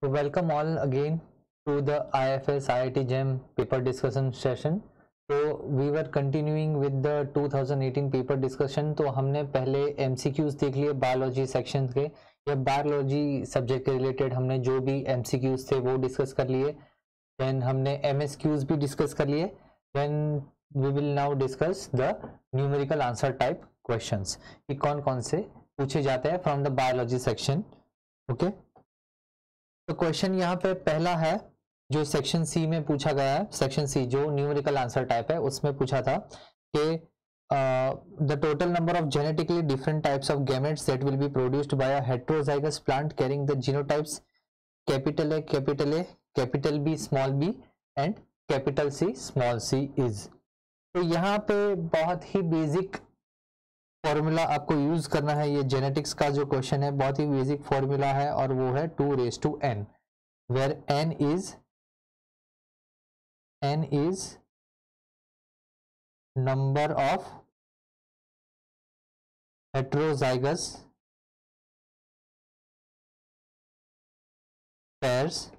So welcome all again to the IFS IIT GEM paper discussion session. So we were continuing with the 2018 paper discussion. तो हमने पहले MCQs देख लिए biology section के, या biology subject के related हमने जो भी MCQs थे वो डिस्कस कर लिए. देन हमने MSQs भी डिस्कस कर लिए. Then we will now discuss the numerical answer type questions कि कौन कौन से पूछे जाते हैं from the biology section. Okay, तो क्वेश्चन यहाँ पे पहला है जो सेक्शन सी में पूछा गया है. सेक्शन सी जो न्यूमेरिकल आंसर टाइप है उसमें पूछा था कि the total number of genetically different types of gametes that will be produced by a heterozygous plant carrying the genotypes capital A, capital B, small b and capital C, small c is. तो यहाँ पे बहुत ही basic formula आपको use करना है. ये genetics का जो क्वेश्चन है बहुत ही बेसिक फॉर्मूला है और वो है 2n, where n is number of heterozygous pairs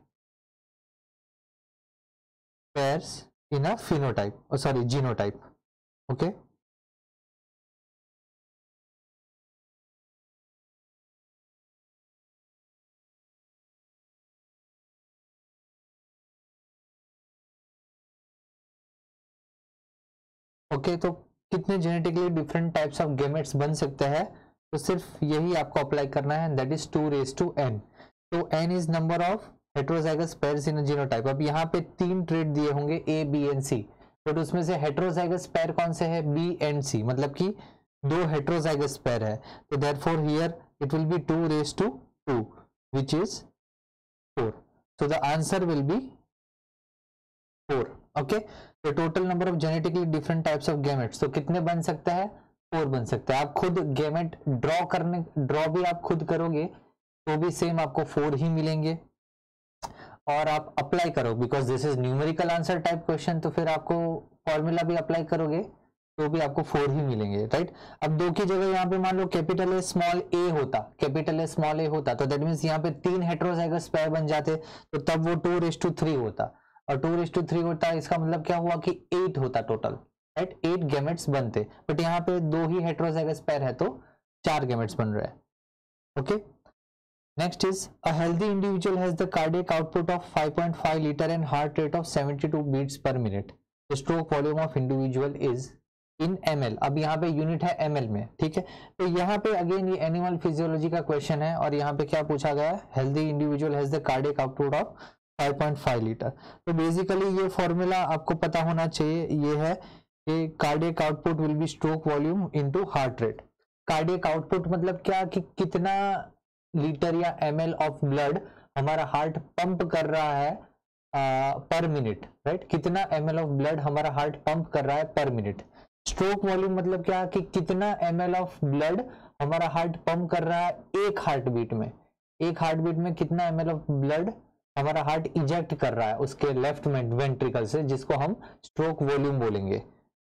in a phenotype, genotype. Okay, okay. तो कितने genetically different types of gametes बन सकते हैं, तो सिर्फ यही आपको अप्लाई करना है, दैट इज 2n. तो n is number of heterozygous pairs in a genotype. अब यहाँ पे 3 ट्रेट दिए होंगे A, B and C, but उसमें से हेटेरोजाइगस पेयर कौन से है, B एंड C, मतलब कि 2 हेटेरोजाइगस पेयर है. तो therefore here it will be 2 which is 4. So the answer will be 4. Okay, तो total number of genetically different types of gametes तो कितने बन सकते हैं, 4 बन सकते हैं. आप खुद गैमेट ड्रॉ भी आप खुद करोगे तो भी सेम आपको 4 ही मिलेंगे. और आप अप्लाई करो, because this is numerical answer type question, तो फिर आपको फॉर्मूला भी अप्लाई करोगे तो भी आपको 4 ही मिलेंगे, राइट. अब 2 की जगह यहाँ पे मान लो कैपिटल ए स्मॉल ए होता तो दैट मीन्स यहाँ पे 3 हेटेरोजाइगस पेयर बन जाते, तो तब वो 2:3 होता. और 2:3 होता है, इसका मतलब क्या हुआ कि 8 होता टोटल, राइट. 8 गैमेट्स बनते, बट यहाँ पे 2 ही हेटेरोजाइगस पेयर है तो 4 गैमेट्स बन रहे हैं. Okay, next is a healthy individual has the cardiac output of 5.5 litre and heart rate of 72 beats per minute. The stroke volume of individual is in ml. अब यहाँ पे यूनिट है ml में, ठीक है. तो यहाँ पे अगेन ये एनिमल फिजियोलॉजी का क्वेश्चन है और यहाँ पे क्या पूछा गया है, healthy individual has the cardiac output of 5.5 litre. तो बेसिकली ये फॉर्मूला आपको पता होना चाहिए. ये है कि cardiac output will be stroke volume into heart rate. Cardiac output मतलब क्या कि कितना लीटर या ml ऑफ ब्लड हमारा हार्ट पंप कर रहा है पर मिनट, राइट. कितना ml ऑफ ब्लड हमारा हार्ट पंप कर रहा है पर मिनट. स्ट्रोक वॉल्यूम मतलब क्या कि कितना ml ऑफ ब्लड हमारा हार्ट पंप कर रहा है एक हार्ट बीट में कितना ml ऑफ ब्लड हमारा हार्ट इजेक्ट कर रहा है उसके लेफ्ट वेंट्रिकल से, जिसको हम स्ट्रोक वॉल्यूम बोलेंगे,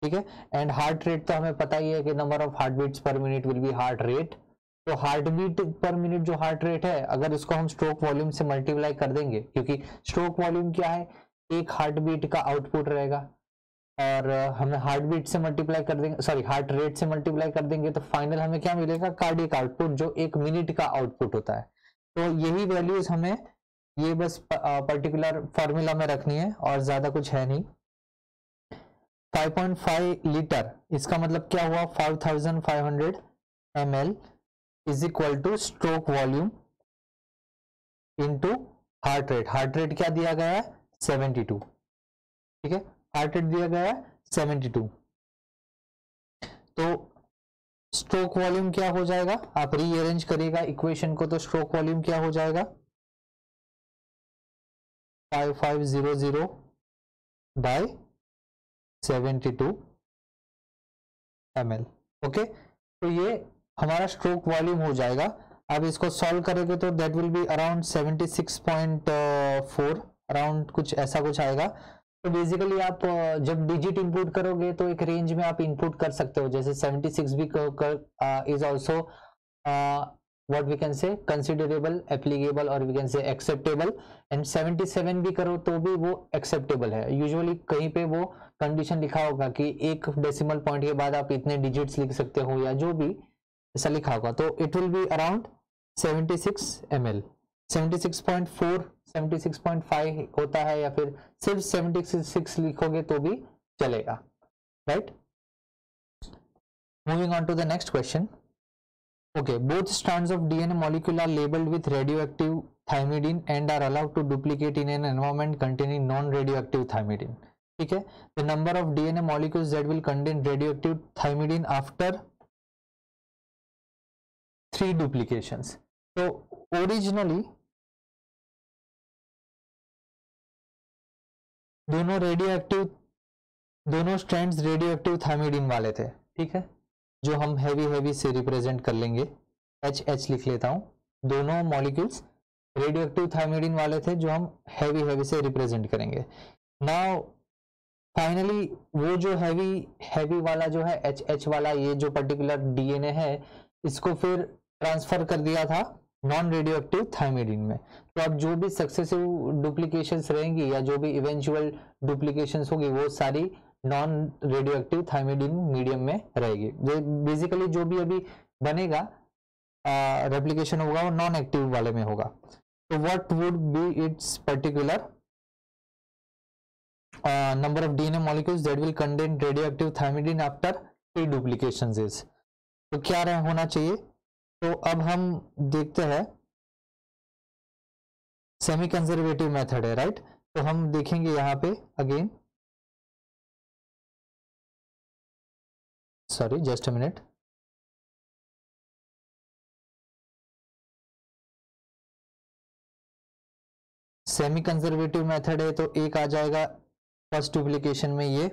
ठीक है. एंड हार्ट रेट तो हमें पता ही है कि number of heart beats per minute will be heart rate. तो हार्ट बीट पर मिनट जो हार्ट रेट है, अगर उसको हम स्ट्रोक वॉल्यूम से मल्टीप्लाई कर देंगे, क्योंकि स्ट्रोक वॉल्यूम क्या है, एक हार्ट बीट का आउटपुट रहेगा, और हमें हार्ट बीट से मल्टीप्लाई कर देंगे, हार्ट रेट से मल्टीप्लाई कर देंगे, तो फाइनल हमें क्या मिलेगा, कार्डियक आउटपुट, जो एक मिनट का आउटपुट होता है. तो यही वैल्यूज हमें ये बस पर्टिकुलर फॉर्मूला में रखनी है और ज्यादा कुछ है नहीं. 5.5 लीटर, इसका मतलब क्या हुआ, 5500 ml is equal two stroke volume into heart rate. Heart rate क्या दिया गया है, 72, ठीक है. हार्ट रेट दिया गया है 72. तो स्ट्रोक वॉल्यूम क्या हो जाएगा, आप रीअरेंज करिएगा इक्वेशन को, तो स्ट्रोक वॉल्यूम क्या हो जाएगा, 5500 बाय 72 ml. ओके, तो ये हमारा स्ट्रोक वॉल्यूम हो जाएगा. अब इसको सॉल्व करेंगे तो that will be around 76.4, around कुछ ऐसा कुछ आएगा. तो बेसिकली आप जब डिजिट इनपुट करोगे तो एक रेंज में आप इनपुट कर सकते हो, जैसे 76 भी is also what we can say considerable, applicable और we can say acceptable, and 77 भी करो तो भी वो acceptable है। यूजुअली कहीं पे वो कंडीशन लिखा होगा कि एक डेसिमल पॉइंट के बाद आप इतने डिजिट्स लिख सकते हो या जो भी ऐसा लिखा होगा, तो it will be around 76 ml। 76.4 76.5 होता है या फिर सिर्फ 76 लिखोगे तो भी चलेगा, right. Moving on to the next question. Okay, both strands of DNA molecule are labeled with radioactive thymidine and are allowed to duplicate in an environment containing non-radioactive thymidine. ठीक है, the number of DNA molecules that will contain radioactive thymidine after 3 duplications. So originally दोनों strands radioactive थायमिडीन वाले थे, ठीक है, जो हम heavy से रिप्रेजेंट कर लेंगे, एच लिख लेता हूं। दोनों मॉलिक्यूल्स रेडियोएक्टिव थायमिडीन वाले थे जो हम हैवी से रिप्रेजेंट करेंगे। नाउ फाइनली वो जो हैवी वाला जो है एच वाला, ये जो पर्टिकुलर डीएनए है, इसको फिर ट्रांसफर कर दिया था नॉन रेडियोएक्टिव थायमिडीन में। तो अब जो भी सक्सेसिव डुप्लीकेशंस रहेंगी या जो भी इवेंचुअल डुप्लीकेशंस होगी वो सारी नॉन रेडियोएक्टिव थायमिडीन मीडियम में रहेगी। बेसिकली जो भी अभी बनेगा रेप्लिकेशन होगा वो नॉन एक्टिव वाले में होगा। तो what would be its particular number of DNA molecules that will contain radioactive thymidine after 3 duplications is, तो क्या होना चाहिए। तो अब हम देखते हैं सेमी कंजर्वेटिव मेथड है, राइट। तो हम देखेंगे यहाँ पे again, sorry just a minute, semi conservative method है तो एक आ जाएगा फर्स्ट डुप्लीकेशन में ये,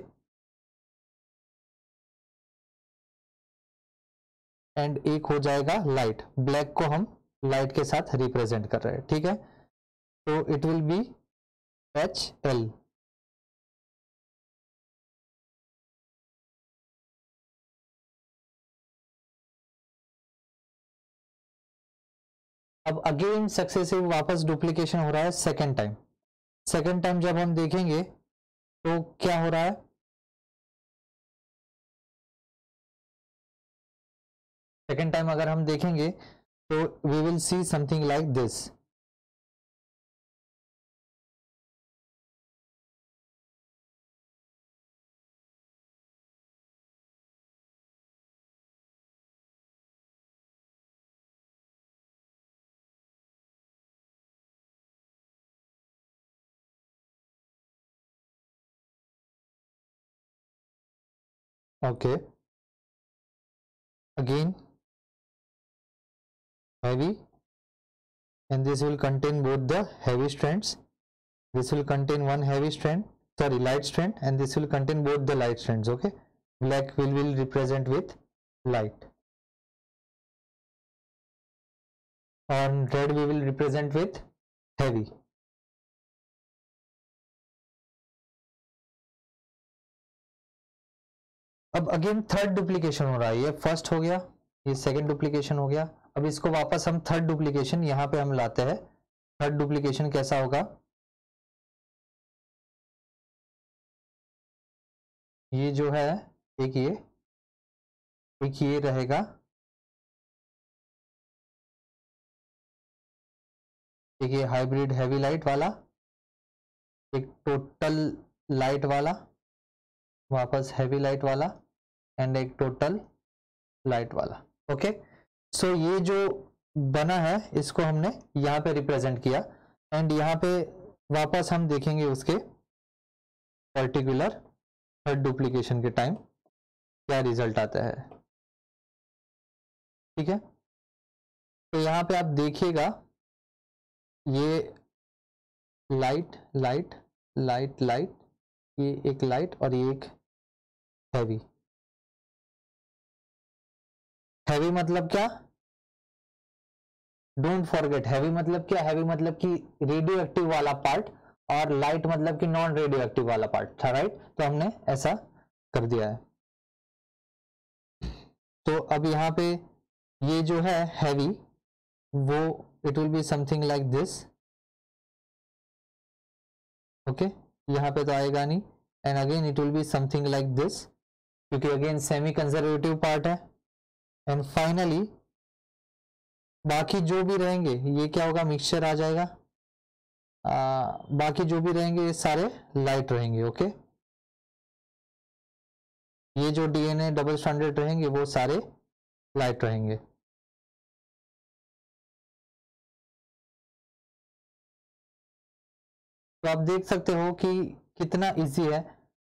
एंड एक हो जाएगा लाइट। ब्लैक को हम लाइट के साथ रिप्रेजेंट कर रहे हैं, ठीक है। तो इट विल बी HL। अब अगेन सक्सेसिव वापस डुप्लीकेशन हो रहा है सेकेंड टाइम। सेकेंड टाइम जब हम देखेंगे तो क्या हो रहा है, सेकेंड टाइम अगर हम देखेंगे तो we will see something like this. Okay, again heavy, and this will contain both the heavy strands. This will contain one heavy strand, sorry light strand, and this will contain both the light strands. Okay, black will represent with light, and red we will represent with heavy. अब again third duplication हो रहा है, ये first हो गया, ये second duplication हो गया। अब इसको वापस हम थर्ड डुप्लीकेशन यहाँ पे हम लाते हैं। थर्ड डुप्लीकेशन कैसा होगा, ये जो है एक ये रहेगा, एक ये हाइब्रिड हैवी लाइट वाला, एक टोटल लाइट वाला, वापस हैवी लाइट वाला, एंड एक टोटल लाइट वाला। ओके, सो ये जो बना है इसको हमने यहाँ पे रिप्रेजेंट किया, एंड यहाँ पे वापस हम देखेंगे उसके पर्टिकुलर थर्ड डुप्लीकेशन के टाइम क्या रिजल्ट आता है, ठीक है। तो यहाँ पे आप देखिएगा ये लाइट लाइट लाइट लाइट, ये एक लाइट और ये एक हैवी। हैवी मतलब क्या, डोंट फॉरगेट, हैवी मतलब क्या, हैवी मतलब कि रेडियो एक्टिव वाला पार्ट, और लाइट मतलब कि नॉन रेडियो एक्टिव वाला पार्ट था, राइट। तो हमने ऐसा कर दिया है। तो अब यहाँ पे ये जो है हैवी, वो it will be something like this, okay, यहाँ पे तो आएगा नहीं, and again it will be something like this, क्योंकि अगेन सेमी कंजर्वेटिव पार्ट है। एंड फाइनली बाकी जो भी रहेंगे ये क्या होगा, मिक्सचर आ जाएगा। बाकी जो भी रहेंगे ये सारे लाइट रहेंगे, ओके। ये जो डीएनए डबल स्ट्रैंडेड रहेंगे वो सारे लाइट रहेंगे। तो आप देख सकते हो कि कितना इजी है।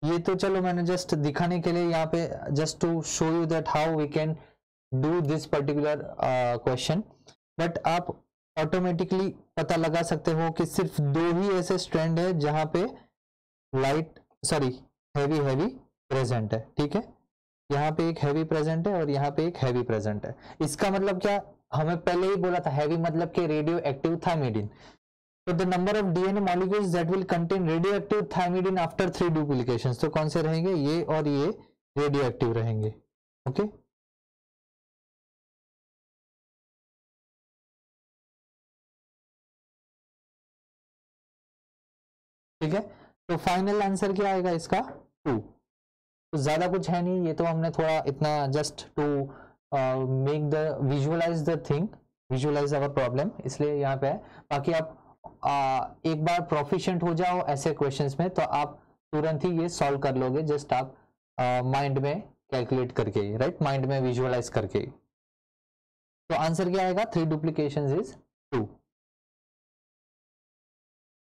ये तो चलो मैंने जस्ट दिखाने के लिए यहाँ पे, just to show you that how we can do this particular question, but आप ऑटोमेटिकली पता लगा सकते हो कि सिर्फ दो ही ऐसे स्ट्रैंड है जहां पे light sorry heavy heavy present है, ठीक है। यहाँ पे एक हैवी प्रेजेंट है और यहाँ पे एक हैवी प्रेजेंट है। इसका मतलब क्या, हमें पहले ही बोला था हैवी मतलब कि रेडियो एक्टिव थायमिडिन। तो the number of DNA molecules that will contain radio active thymidine after 3 duplications, तो कौन से रहेंगे, ये और ये रेडियो एक्टिव रहेंगे, ओके। ठीक है, तो फाइनल आंसर क्या आएगा इसका, 2। तो ज्यादा कुछ है नहीं, ये तो हमने थोड़ा इतना just to make the visualize the thing, visualize our problem, इसलिए यहाँ पे है। बाकी आप एक बार प्रोफिशिएंट हो जाओ ऐसे क्वेश्चंस में तो आप तुरंत ही ये सॉल्व कर लोगे, जस्ट आप माइंड में कैलकुलेट करके, राइट, माइंड में विजुअलाइज करके। तो आंसर क्या आएगा, 3 duplications is 2।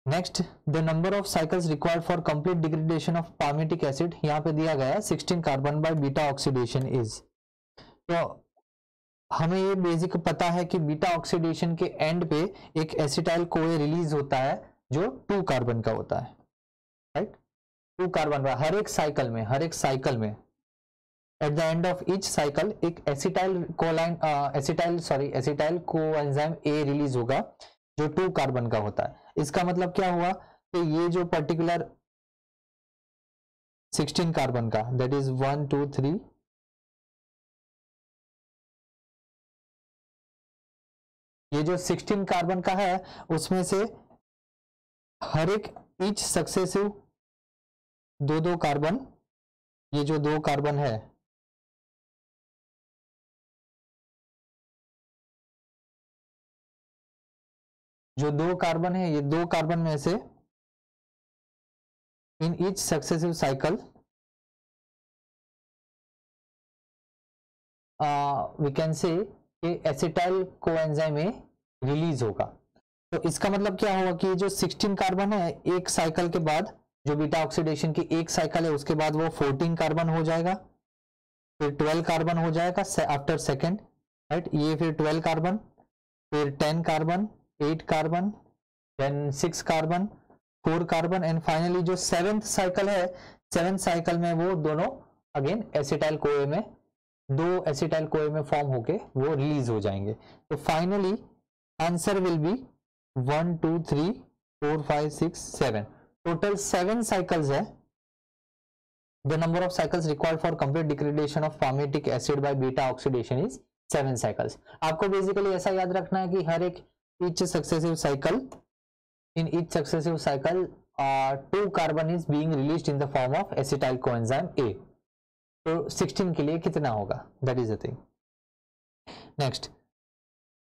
Next, the number of cycles required for complete degradation of palmitic acid, यहाँ पे दिया गया है 16 carbon by beta oxidation is. तो हमें ये बेसिक पता है कि बीटा ऑक्सीडेशन के एंड पे एक एसिटाइल कोए रिलीज होता है जो 2 कार्बन का होता है, राइट। 2 कार्बन का हर एक साइकिल में, हर एक साइकिल में at the end of each cycle एक एसिटाइल कोएंजाइम ए रिलीज होगा जो 2 कार्बन का होता है। इसका मतलब क्या हुआ कि ये जो पर्टिकुलर 16 कार्बन का, दैट इज 1 2 3, ये जो 16 कार्बन का है उसमें से हर एक ईच सक्सेसिव 2-2 कार्बन, ये जो 2 कार्बन है, जो 2 कार्बन है, ये 2 कार्बन में से in each successive cycle we can say acetyl coenzyme A release होगा। तो इसका मतलब क्या होगा कि जो 16 कार्बन है एक साइकिल के बाद, जो बीटा ऑक्सीडेशन की एक साइकिल है उसके बाद वो 14 कार्बन हो जाएगा, फिर 12 कार्बन हो जाएगा आफ्टर सेकेंड, राइट। ये फिर 12 कार्बन, फिर 10 carbon, 8 carbon, then 6 carbon, 4 carbon, and finally जो 7th साइकिल है, 7th साइकिल में वो दोनों अगेन एसिटाइल कोए में, 2 एसिटाइल कोए में फॉर्म होके वो रिलीज हो जाएंगे। तो finally answer will be 1 2 3 4 5 6 7, total 7 cycles है। The number of cycles required for complete degradation of palmitic acid by beta oxidation is 7 cycles. आपको बेसिकली ऐसा याद रखना है कि हर एक each successive cycle, in each successive cycle 2 carbon is being released in the form of acetyl coenzyme A। तो 16 के लिए कितना होगा, that is the thing। next,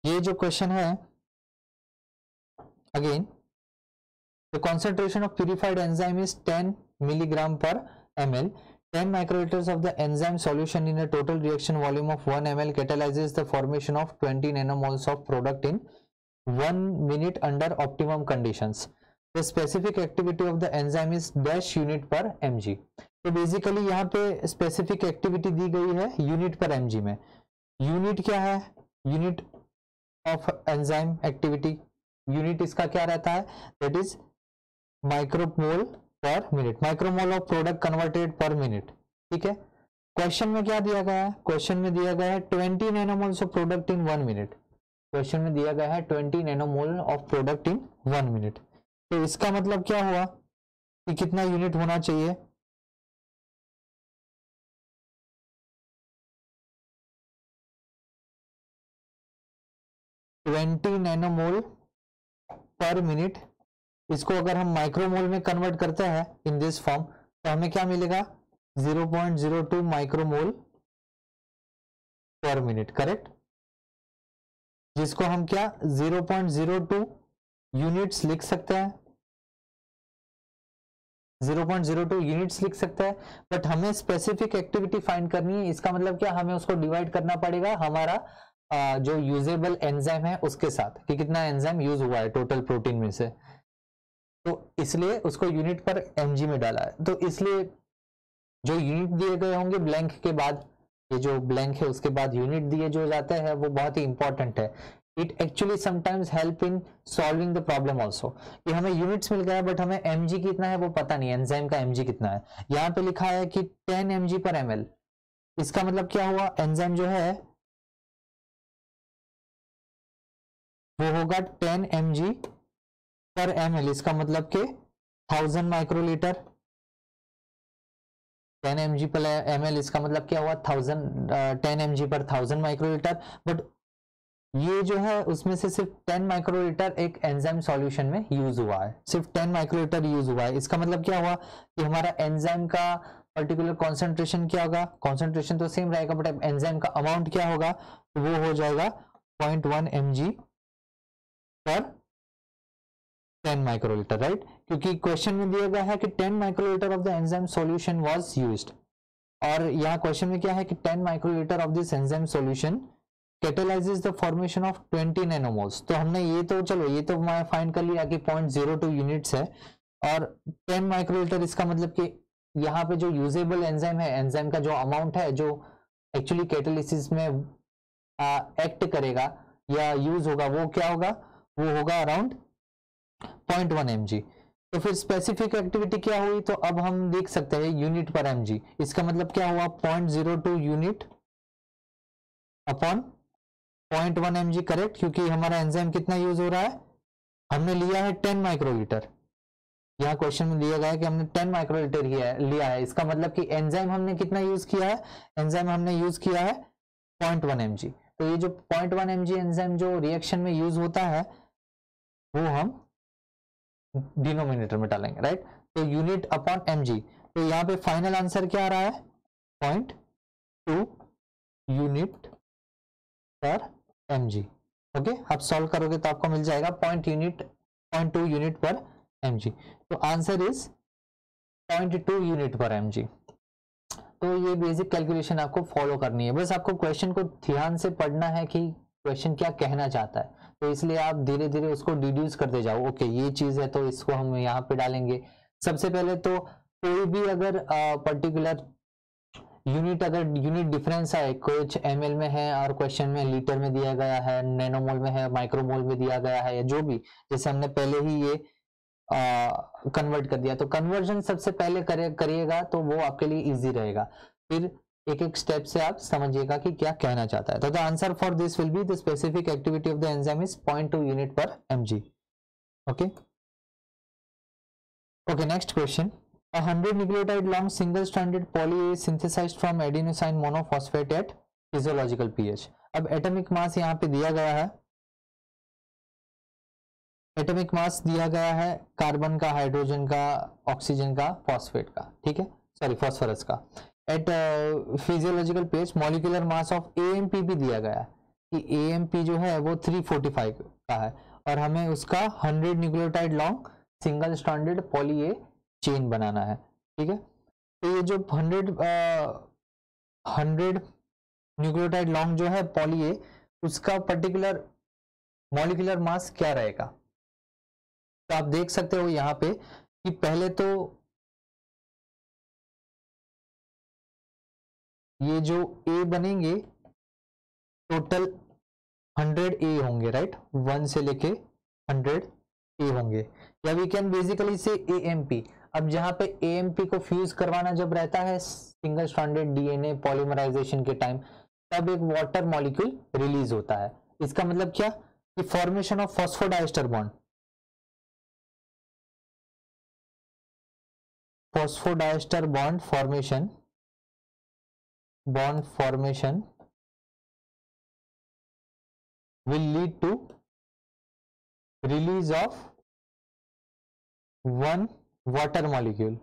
ये जो क्वेश्चन है, again the concentration of purified enzyme is 10 milligram per ml। 10 microliters of the enzyme solution in a total reaction volume of 1 ml catalyzes the formation of 20 nanomoles of product in 1 minute under optimum conditions। The specific activity of the enzyme is dash unit per mg। तो basically यहाँ पे specific activity दी गई है unit पर mg में। Unit क्या है, unit of enzyme activity, unit इसका क्या रहता है, दैट इज माइक्रोमोल पर minute, micromole of product converted पर मिनट, ठीक है। क्वेश्चन में क्या दिया गया है, क्वेश्चन में दिया गया है 20 नैनोमोल्स of product in 1 minute. Question में दिया गया है 20 नैनोमोल ऑफ प्रोडक्ट इन 1 मिनट। तो इसका मतलब क्या हुआ कि कितना यूनिट होना चाहिए, 20 नैनोमोल पर मिनट, इसको अगर हम माइक्रोमोल में कन्वर्ट करते हैं इन दिस फॉर्म तो हमें क्या मिलेगा 0.02 माइक्रोमोल पर मिनट, करेक्ट, जिसको हम क्या 0.02 यूनिट्स लिख सकते हैं, 0.02 यूनिट्स लिख सकते हैं। बट हमें स्पेसिफिक एक्टिविटी फाइंड करनी है, इसका मतलब क्या हमें उसको डिवाइड करना पड़ेगा हमारा जो यूजेबल एंजाइम है उसके साथ, कि कितना एंजाइम यूज हुआ है टोटल प्रोटीन में से, तो इसलिए उसको यूनिट पर mg में डाला है। तो इसलिए जो यूनिट दिए गए होंगे ब्लैंक के बाद, ये जो ब्लैंक है उसके बाद यूनिट दिए जो जाते हैं वो बहुत ही इंपॉर्टेंट है। It actually sometimes help in solving the problem also, कि हमें यूनिट्स मिल गया बट हमें mg कितना है वो पता नहीं, एंजाइम का mg कितना है। यहाँ पे लिखा है कि 10 mg पर ml, इसका मतलब क्या हुआ, एंजाइम जो है वो होगा 10 mg पर ml, इसका मतलब कि 1000 माइक्रोलीटर, 10 mg पर ml, इसका मतलब क्या हुआ 10 mg पर 1000 माइक्रोलीटर। बट ये जो है उसमें से सिर्फ 10 माइक्रोलीटर एक एंजाइम सॉल्यूशन में यूज हुआ है, सिर्फ 10 माइक्रोलीटर यूज हुआ है। इसका मतलब क्या हुआ कि हमारा एंजाइम का पर्टिकुलर कॉन्सेंट्रेशन क्या होगा, कॉन्सेंट्रेशन तो सेम रहेगा बट एंजाइम का अमाउंट क्या होगा, तो वो हो जाएगा 0.1 mg पर 10 माइक्रोलीटर, राइट, क्योंकि क्वेश्चन में दिया गया है कि 10 microlitre of the enzyme solution was used, और यहाँ क्वेश्चन में क्या है कि 10 microlitre of this enzyme solution catalyses the formation of 20 नैनोमोल्स। तो हमने ये तो चलो ये तो मैं फाइंड कर लिया कि 0.02 यूनिट्स है, और 10 माइक्रोलीटर इसका मतलब कि यहाँ पे जो यूजेबल एंजाइम है, एंजाइम का जो अमाउंट है जो एक्चुअली कैटेलिसिस में एक्ट करेगा या यूज होगा, वो क्या होगा, वो होगा अराउंड 0.1 mg। तो फिर स्पेसिफिक एक्टिविटी क्या हुई, तो अब हम देख सकते हैं यूनिट पर mg, इसका मतलब क्या हुआ 0.02 यूनिट अपॉन 0.1 mg, करेक्ट, क्योंकि हमारा एंजाइम कितना यूज हो रहा है, हमने लिया है 10 माइक्रोलीटर, यहाँ क्वेश्चन में दिया गया है कि हमने 10 माइक्रोलीटर लिया है, इसका मतलब कि एंजाइम हमने कितना यूज किया है, एंजाइम हमने यूज किया है 0.1 mg। तो ये जो 0.1 mg एंजाइम जो रिएक्शन में यूज होता है वो हम डिनोमिनेटर में डालेंगे, राइट, तो यूनिट अपॉन mg। तो यहाँ पे फाइनल आंसर क्या आ रहा है 0.2 यूनिट पर mg। ओके, आप सॉल्व करोगे तो आपको मिल जाएगा 0.2 यूनिट पर mg। तो आंसर इज 0.2 यूनिट पर mg। तो ये बेसिक कैलकुलेशन आपको फॉलो करनी है, बस आपको क्वेश्चन को ध्यान से पढ़ना है कि क्वेश्चन क्या कहना चाहता है, तो इसलिए आप धीरे धीरे उसको डिड्यूस करते जाओ। ओके ये चीज है तो इसको हम यहाँ पे डालेंगे। सबसे पहले तो कोई भी अगर पर्टिकुलर यूनिट, अगर यूनिट डिफरेंस है, कुछ ml में है और क्वेश्चन में लीटर में दिया गया है, नैनोमोल में है, माइक्रोमोल में दिया गया है, या जो भी, जैसे हमने पहले ही ये कन्वर्ट कर दिया, तो कन्वर्जन सबसे पहले करिएगा तो वो आपके लिए इजी रहेगा, फिर एक एक स्टेप से आप समझिएगा कि क्या कहना चाहता है। तो the answer for this will be the specific activity of the enzyme is 0.2 unit पर mg। Okay okay, next question, a 100 nucleotide long single stranded poly is synthesized from adenosine monophosphate at physiological pH। अब atomic mass यहाँ पे दिया गया है, atomic mass दिया गया है कार्बन का, हाइड्रोजन का, ऑक्सीजन का, फॉस्फेट का, ठीक है, सॉरी फॉस्फोरस का, at physiological pH. Molecular mass of AMP भी दिया गया है कि AMP जो है वो 345 का है, और हमें उसका 100 nucleotide long single stranded poly A chain बनाना है, ठीक है। तो ये जो 100 न्यूक्लियोटाइड लॉन्ग जो है पॉली ए, उसका पर्टिकुलर मॉलिक्यूलर मास क्या रहेगा, तो आप देख सकते हो यहाँ पे कि पहले तो ये जो A बनेंगे टोटल 100 A होंगे, राइट, 1 से लेके 100 A होंगे, या वी कैन बेसिकली से AMP। अब जहां पे AMP को फ्यूज करवाना जब रहता है सिंगल स्ट्रैंडेड DNA पॉलीमराइजेशन के टाइम, तब एक वाटर मॉलिक्यूल रिलीज होता है। इसका मतलब क्या कि formation of phosphodiester bond, phosphodiester bond formation will lead to release of one water molecule.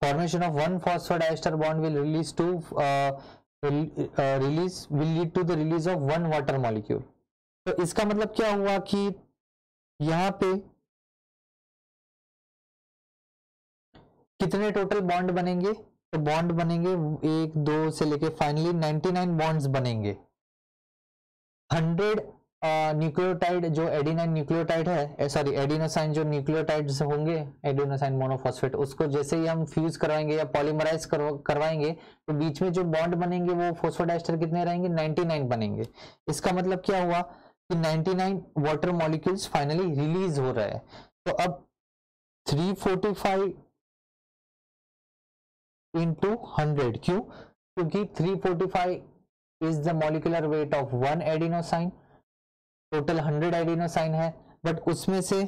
Formation of one phosphodiester bond will release to will lead to the release of one water molecule. तो इसका मतलब क्या हुआ कि यहाँ पे कितने total bond बनेंगे? तो बॉन्ड बनेंगे 1 2 से लेके फाइनली 99 बॉन्ड्स बनेंगे। 100 न्यूक्लियोटाइड जो एडिनाइन न्यूक्लियोटाइड है, सॉरी एडिनोसाइन जो न्यूक्लियोटाइड्स होंगे एडिनोसाइन मोनोफॉस्फेट, उसको जैसे ही हम फ्यूज करवाएंगे या पॉलीमराइज करवाएंगे तो बीच में जो बॉन्ड बनेंगे वो फोस्फोडाइस्टर कितने रहेंगे? 99 बनेंगे। इसका मतलब क्या हुआ कि 99 वाटर मॉलिक्यूल्स फाइनली रिलीज हो रहे हैं। तो अब 345 into 100, क्यों? क्योंकि 345 is the molecular weight of one adenosine, total 100 adenosine है, बट उसमें से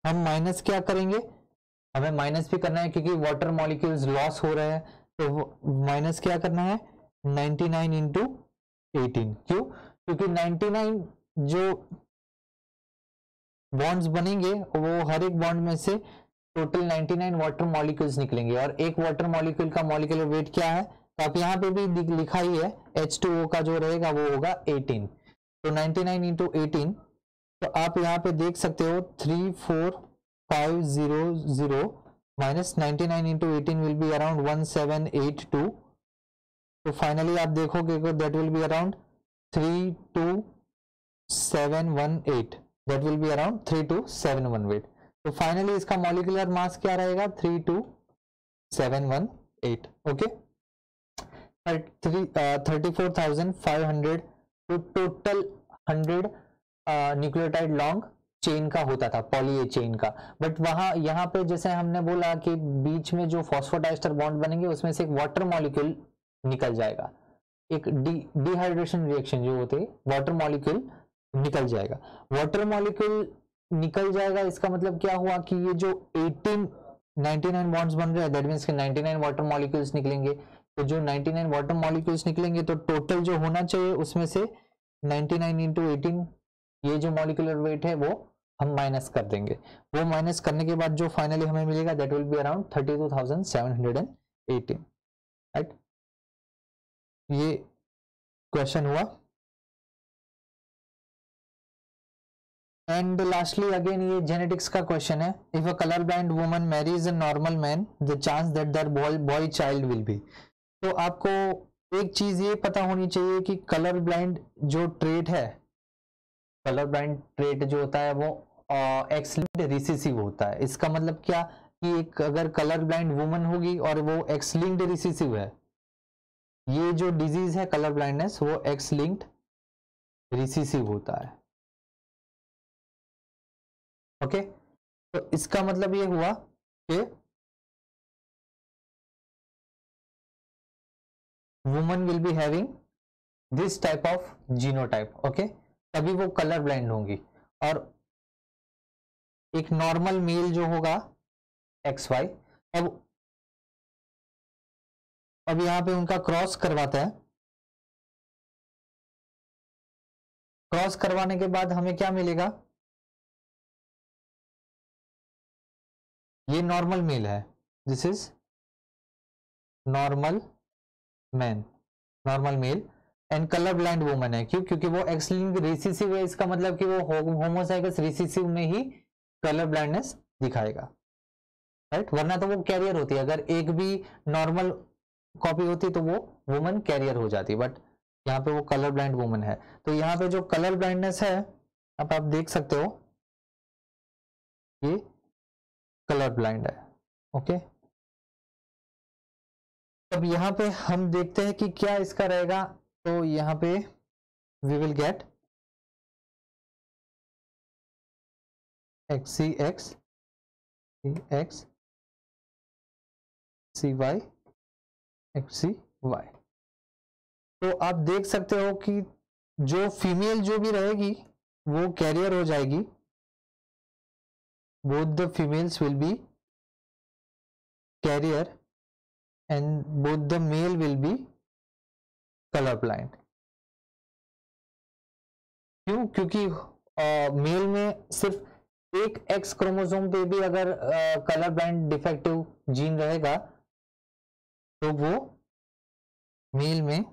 हम माइनस क्या करेंगे? हमें माइनस भी करना है क्योंकि वाटर मॉलिक्यूल्स लॉस हो रहे हैं, तो माइनस क्या करना है? 99 इंटू 18। क्यों? क्योंकि 99 जो बॉन्ड्स बनेंगे वो हर एक बॉन्ड में से टोटल 99 वाटर मॉलिक्यूल्स निकलेंगे, और एक वाटर मॉलिक्यूल का मॉलिक्यूलर वेट क्या है? तो आप यहाँ पे भी लिखा ही है, H2O का जो रहेगा वो होगा 18। तो 99 इंटू 18, तो आप यहाँ पे देख सकते हो 34500 minus 99 into 18 will be around 1782। तो फाइनली आप देखोगे that will be around 32718, that will be around 32718। तो फाइनली इसका मॉलिक्यूलर मास क्या रहेगा? 32718। ओके, 34,500 तो टोटल 100 न्यूक्लियोटाइड लॉन्ग चेन का होता था, पॉली ए चेन का। बट वहां यहाँ पे जैसे हमने बोला कि बीच में जो फॉस्फोडाइस्टर बॉन्ड बनेंगे उसमें से एक वाटर मॉलिक्यूल निकल जाएगा, एक डिहाइड्रेशन रिएक्शन जो होते वाटर मॉलिक्यूल निकल जाएगा। वाटर मॉलिक्यूल निकल जाएगा, इसका मतलब क्या हुआ कि ये जो 99 बॉन्ड्स बन रहे हैं दैट मींस कि 99 वाटर मॉलिक्यूल्स निकलेंगे। तो जो 99 वाटर मॉलिक्यूल्स निकलेंगे तो टोटल जो होना चाहिए उसमें से 99 इंटू 18 ये जो मॉलिक्यूलर वेट है वो हम माइनस कर देंगे। वो माइनस करने के बाद जो फाइनली हमें मिलेगा that will be around 32,718। Right, ये क्वेश्चन हुआ। एंड लास्टली अगेन ये जेनेटिक्स का क्वेश्चन है। If a colour blind woman marries a normal man the chance that their boy child will be. तो आपको एक चीज ये पता होनी चाहिए कि कलर ब्लाइंड जो ट्रेट है, कलर ब्लाइंड ट्रेट जो होता है वो एक्स लिंक्ड रिसेसिव होता है। इसका मतलब क्या कि एक अगर कलर ब्लाइंड वुमन होगी और वो एक्स लिंक्ड रिसेसिव है, ये जो डिजीज है कलर ब्लाइंडनेस वो एक्स लिंक्ड रिसेसिव होता है। ओके, तो इसका मतलब ये हुआ कि woman will be having this type of genotype. Okay, तभी वो कलर ब्लाइंड होंगी। और एक नॉर्मल मेल जो होगा एक्स वाई, अब यहां पे उनका क्रॉस करवाता है। क्रॉस करवाने के बाद हमें क्या मिलेगा? ये नॉर्मल मेल है, this is normal man, normal male, and colour blind woman है। क्यों? क्योंकि वो एक्स लिंक्ड रिसेसिव है। इसका मतलब कि वो होमोजाइगस रिसेसिव में ही कलर ब्लाइंडनेस दिखाएगा। राइट, वरना तो वो कैरियर होती है। अगर एक भी नॉर्मल कॉपी होती तो वो वुमन कैरियर हो जाती, बट यहाँ पे वो कलर ब्लाइंड वुमन है। तो यहाँ पे जो कलर ब्लाइंडनेस है अब आप देख सकते हो ये कलर ब्लाइंड है। ओके, अब यहाँ पे हम देखते हैं कि क्या इसका रहेगा। तो यहाँ पे we will get X C X X C Y X C Y. तो आप देख सकते हो कि जो फीमेल जो भी रहेगी वो कैरियर हो जाएगी। both the females will be carrier and both the male will be color blind. क्यों? क्योंकि मेल में सिर्फ एक एक्स क्रोमोसोम पे भी अगर कलर ब्लाइंड डिफेक्टिव जीन रहेगा तो वो मेल में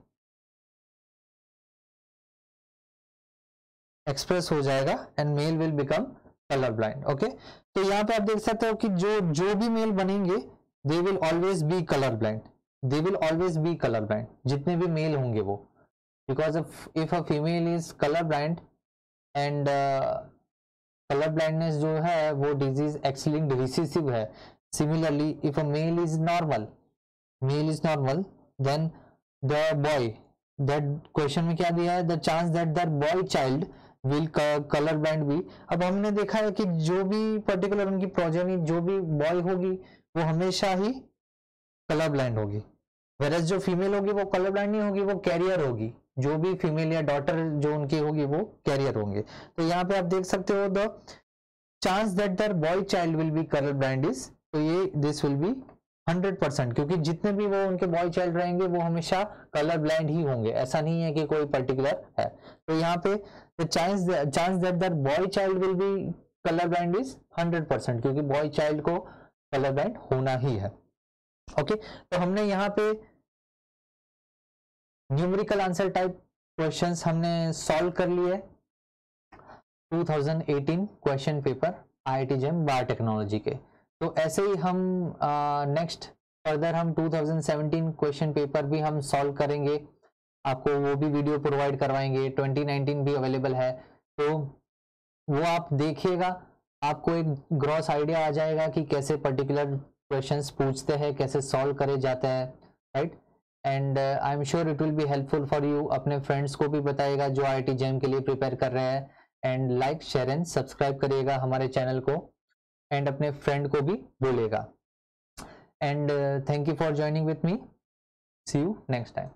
एक्सप्रेस हो जाएगा and male will become colour blind. Okay, तो यहाँ पे आप देख सकते हो कि जो भी मेल बनेंगे they will always be colour blind, they will always be colour blind, जितने भी मेल होंगे वो, because if a female is colour blind and colour blindness जो है वो डिजीज एक्स लिंक्ड रिसेसिव है। Similarly if a male is normal, then the boy, that question में क्या दिया है, the chance that that boy child will colour blind be. अब हमने देखा है कि जो भी पर्टिकुलर उनकी प्रोजेनी जो भी बॉय होगी वो हमेशा ही कलर ब्लाइंड होगी, वेरस जो फीमेल होगी वो कलर ब्लाइंड नहीं होगी, वो कैरियर होगी, जो भी फीमेल या डॉटर जो उनकी होगी वो कैरियर होंगे। तो यहाँ पे आप देख सकते हो the chance that their boy child will be colour blind is, तो ये दिस विल बी 100%, क्योंकि जितने भी वो उनके बॉय चाइल्ड रहेंगे वो हमेशा कलर ब्लाइंड ही होंगे, ऐसा नहीं है कि कोई पर्टिकुलर है। तो यहाँ पे chance that their boy child will be colour blind is 100%, क्योंकि बॉय चाइल्ड को कलर ब्लाइंड होना ही है। ओके, तो हमने यहाँ पे न्यूमेरिकल आंसर टाइप क्वेश्चंस हमने सॉल्व कर लिए 2018 question paper IIT JEM biotechnology के। तो ऐसे ही हम नेक्स्ट फर्दर हम 2017 क्वेश्चन पेपर भी हम सॉल्व करेंगे, आपको वो भी वीडियो प्रोवाइड करवाएंगे, 2019 भी अवेलेबल है, तो वो आप देखिएगा, आपको एक ग्रॉस आइडिया आ जाएगा कि कैसे पर्टिकुलर क्वेश्चंस पूछते हैं, कैसे सॉल्व करे जाते हैं, right. And I am sure it will be helpful for you. अपने फ्रेंड्स को भी बताइएगा जो IIT JEM के लिए प्रिपेयर कर रहे हैं, and like share and subscribe करिएगा हमारे चैनल को, एंड अपने फ्रेंड को भी बोलेगा। And thank you for joining with me, see you next time.